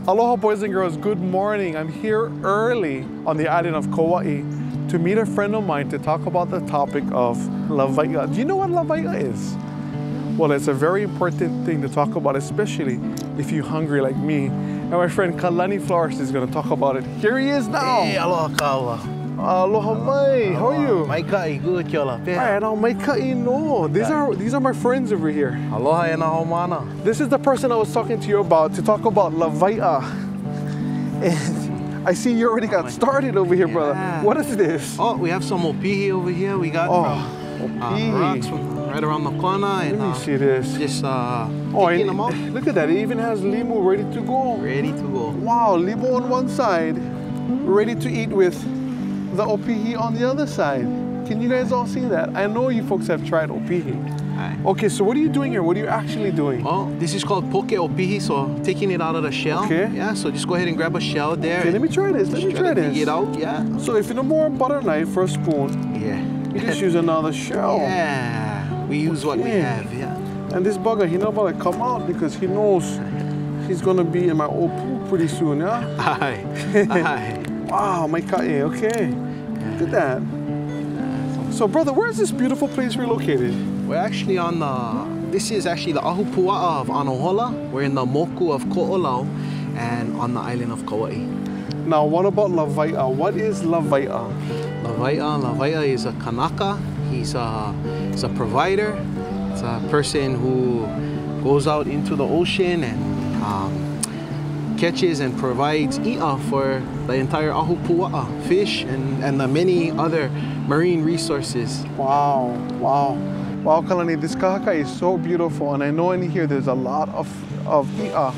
Aloha boys and girls, good morning. I'm here early on the island of Kauaʻi to meet a friend of mine to talk about the topic of Lawaiʻa. Do you know what Lawaiʻa is? Well, it's a very important thing to talk about, especially if you're hungry like me. And my friend Kalani Flores is going to talk about it. Here he is now. Hey, aloha kawa. Aloha mai, how are you? Mai kai, good yola. Right, now mai kai no. These are my friends over here. Aloha Anahola. This is the person I was talking to you about to talk about Lawaiʻa. And I see you already got started over here, brother. What is this? Oh, we have some opihi over here. We got rocks right around the corner. And, let me see this. Just taking them out. Look at that. It even has limu ready to go. Ready to go. Wow, limu on one side, ready to eat with the opihi on the other side. Can you guys all see that? I know you folks have tried opihi. Okay, so what are you doing here? What are you actually doing? Oh, this is called poke opihi, so taking it out of the shell. Okay. Yeah, so just go ahead and grab a shell there. Okay, let me try this. Let me try this. Take it out, yeah. So if you don't want a butter knife for a spoon, you just use another shell. Yeah, we use what we have, yeah. And this bugger, he not about to come out because he knows he's gonna be in my old pool pretty soon, yeah? Aye. Aye. Wow, my kae, okay. Look at that. So brother, where is this beautiful place we're located? We're actually on this is actually the ahupua'a of Anahola. We're in the moku of Ko'olau and on the island of Kauaʻi. Now, what about Lawaiʻa? What is Lawaiʻa? Lawaiʻa is a kanaka. He's a provider. It's a person who goes out into the ocean and catches and provides i'a for the entire ahupua'a, fish and the many other marine resources. Wow, wow. Wow, Kalani, this kahaka is so beautiful, and I know in here there's a lot of i'a.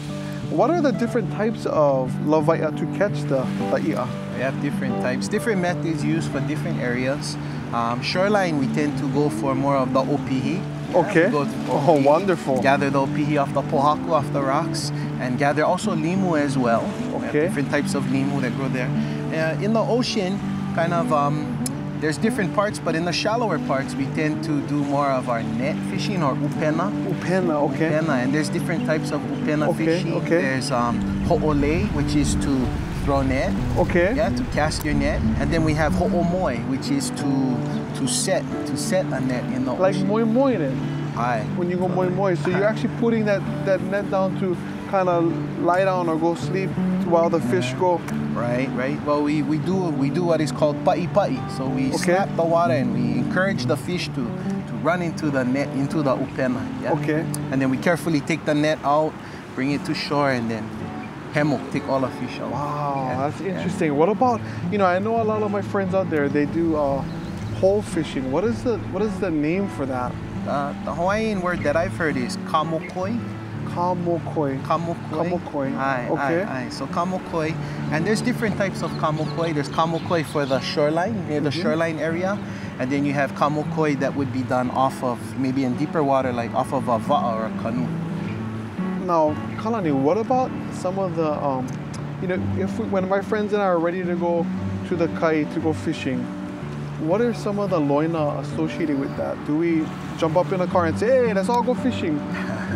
What are the different types of Lawaiʻa to catch the i'a? We have different types, different methods used for different areas. Shoreline, we tend to go for more of the opihi. Okay. Oh, wonderful. Gather the opihi off the pohaku, off the rocks, and gather also limu as well. Okay. We have different types of limu that grow there. In the ocean, kind of, there's different parts, but in the shallower parts, we tend to do more of our net fishing or upena. Upena, okay. Upena, and there's different types of upena fishing. Okay. There's ho'ole, which is to throw net. Okay. Yeah, to cast your net. And then we have ho'omoi, which is to set a net in the ocean. Like moi moi then? Aye. When you go moi moi. So you're actually putting that net down to kind of lie down or go sleep while the fish go. Right. Well, we do what is called pa'i pa'i. So we slap the water and we encourage the fish to run into the net, into the upena. Yeah? Okay. And then we carefully take the net out, bring it to shore, and then hemo, take all the fish out. Wow, that's interesting. What about, I know a lot of my friends out there, they do pole fishing. What is the name for that? The Hawaiian word that I've heard is kamokoi. Kamokoi. Aye, okay. Aye. So kamokoi, and there's different types of kamokoi. There's kamokoi for the shoreline, near the shoreline area, and then you have kamokoi that would be done off of, maybe in deeper water, like off of a va'a or a canoe. Now, Kalani, what about some of the, when my friends and I are ready to go to the kai to go fishing, what are some of the loina associated with that? Do we jump up in a car and say, hey, let's all go fishing?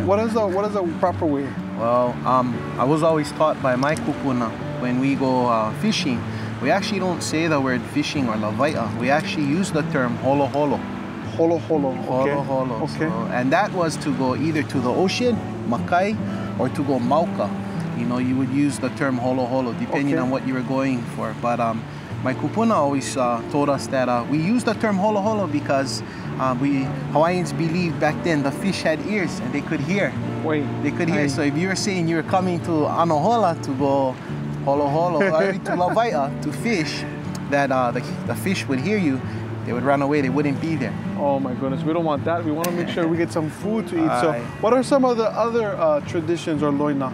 What is the proper way? Well, I was always taught by my kupuna, when we go fishing, we actually don't say the word fishing or Lawaiʻa. We actually use the term holoholo. Holoholo. Okay. Holoholo. Okay. So, and that was to go either to the ocean, makai, or to go mauka. You would use the term holoholo depending on what you were going for. But my kupuna always told us that we use the term holoholo because Hawaiians believed back then the fish had ears and they could hear. They could hear. So if you were saying you were coming to Anahola to go holoholo, or to Lawaiʻa to fish, that the fish would hear you, they would run away, they wouldn't be there. Oh my goodness, we don't want that. We want to make sure we get some food to eat. So what are some of the other traditions or loina?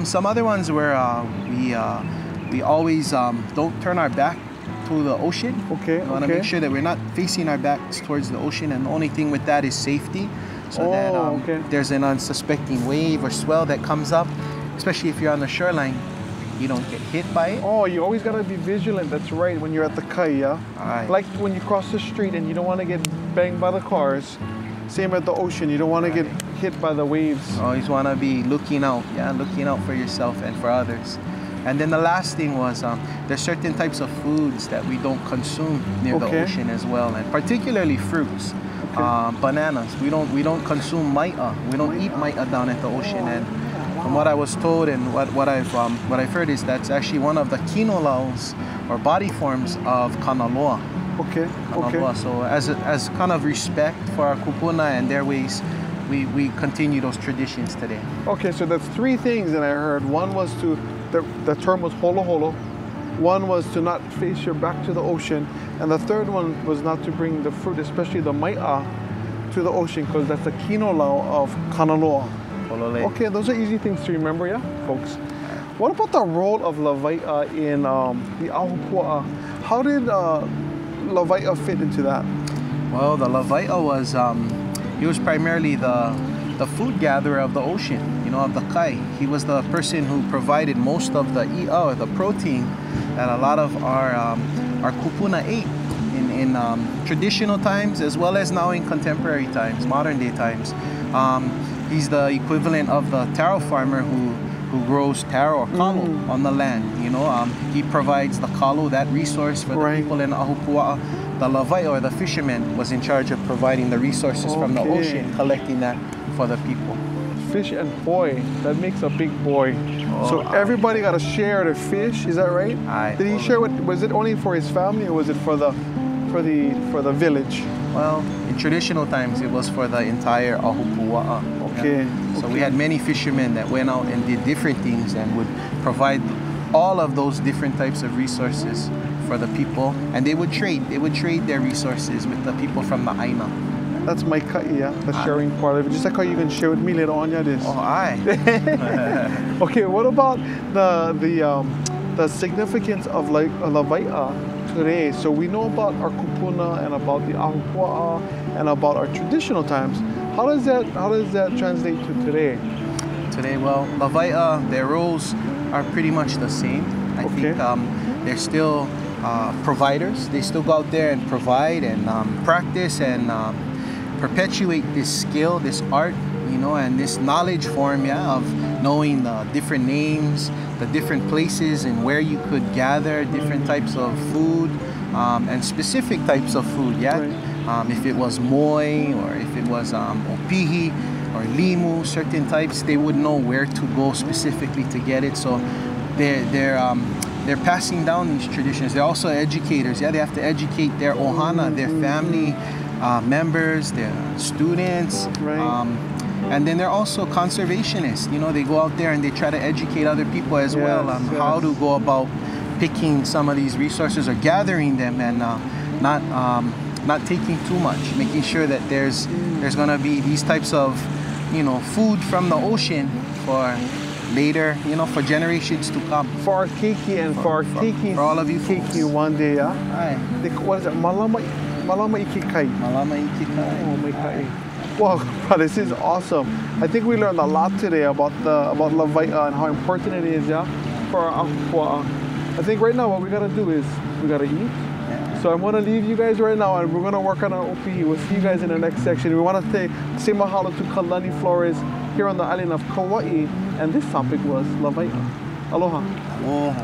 Some other ones where we always don't turn our back to the ocean. Okay. We want to make sure that we're not facing our backs towards the ocean, and the only thing with that is safety. So that there's an unsuspecting wave or swell that comes up, especially if you're on the shoreline, you don't get hit by it. Oh, you always gotta be vigilant. That's right. When you're at the kai, yeah. Aye. Like when you cross the street and you don't want to get banged by the cars, Same at the ocean. You don't want to get hit by the waves. Always want to be looking out, looking out for yourself and for others. And then the last thing was there's certain types of foods that we don't consume near the ocean as well, and particularly fruits. Bananas. We don't consume maʻa. We don't eat maʻa down at the ocean. And from what I was told and what I've heard is that's actually one of the kinolaus or body forms of kanaloa. Kanaloa. So as kind of respect for our kupuna and their ways, we continue those traditions today. Okay, so that's three things that I heard. One was the term was holoholo. One was to not face your back to the ocean. And the third one was not to bring the fruit, especially the maʻa, to the ocean, because that's the kinolau of kanaloa. Okay, those are easy things to remember, yeah, folks? What about the role of Lawaiʻa in the ahupua'a? How did Lawaiʻa fit into that? Well, the Lawaiʻa was, he was primarily the food gatherer of the ocean, of the kai. He was the person who provided most of the i'a, or the protein, that a lot of our kupuna ate in traditional times as well as now in contemporary times, modern day times. He's the equivalent of the taro farmer who grows taro or kalo on the land. He provides the kalo, that resource for the people in ahupua'a. The Lawaiʻa, or the fisherman, was in charge of providing the resources from the ocean, collecting that for the people. Fish and boy, that makes a big boy. So everybody got to share the fish, is that right? Did he share was it only for his family, or was it for the village? Well, in traditional times it was for the entire ahupua'a. So we had many fishermen that went out and did different things and would provide all of those different types of resources for the people, and they would trade their resources with the people from the aina. That's my ka'i, the sharing part of it. Just like how you can share with me later on, this. Oh, aye. Okay, what about the significance of Lawaiʻa today? So we know about our kupuna and about the ahupua'a and about our traditional times. How does that translate to today? Today, well, Lawaiʻa, their roles are pretty much the same. I think they're still providers. They still go out there and provide and practice and perpetuate this skill, this art, and this knowledge form, of knowing the different names, the different places and where you could gather different types of food and specific types of food, if it was moi, or if it was opihi or limu, certain types, they would know where to go specifically to get it. So they're passing down these traditions. They're also educators. They have to educate their ohana, their family members, their students. And then they're also conservationists. They go out there and they try to educate other people as well on how to go about picking some of these resources or gathering them and not taking too much, making sure that there's gonna be these types of food from the ocean for later, for generations to come. For our keiki and for our keiki. For all of you folks. Keiki one day, What is it? Malama ikikai. Malama ikikai. Oh, my kai. Well, this is awesome. I think we learned a lot today about Lawaiʻa and how important it is, for our ahupua'a. I think right now what we gotta do is we gotta eat. So I'm gonna leave you guys right now, and we're gonna work on our opihi. We'll see you guys in the next section. We wanna say mahalo to Kalani Flores here on the island of Kauaʻi, and this topic was Lawaiʻa. Aloha. Aloha.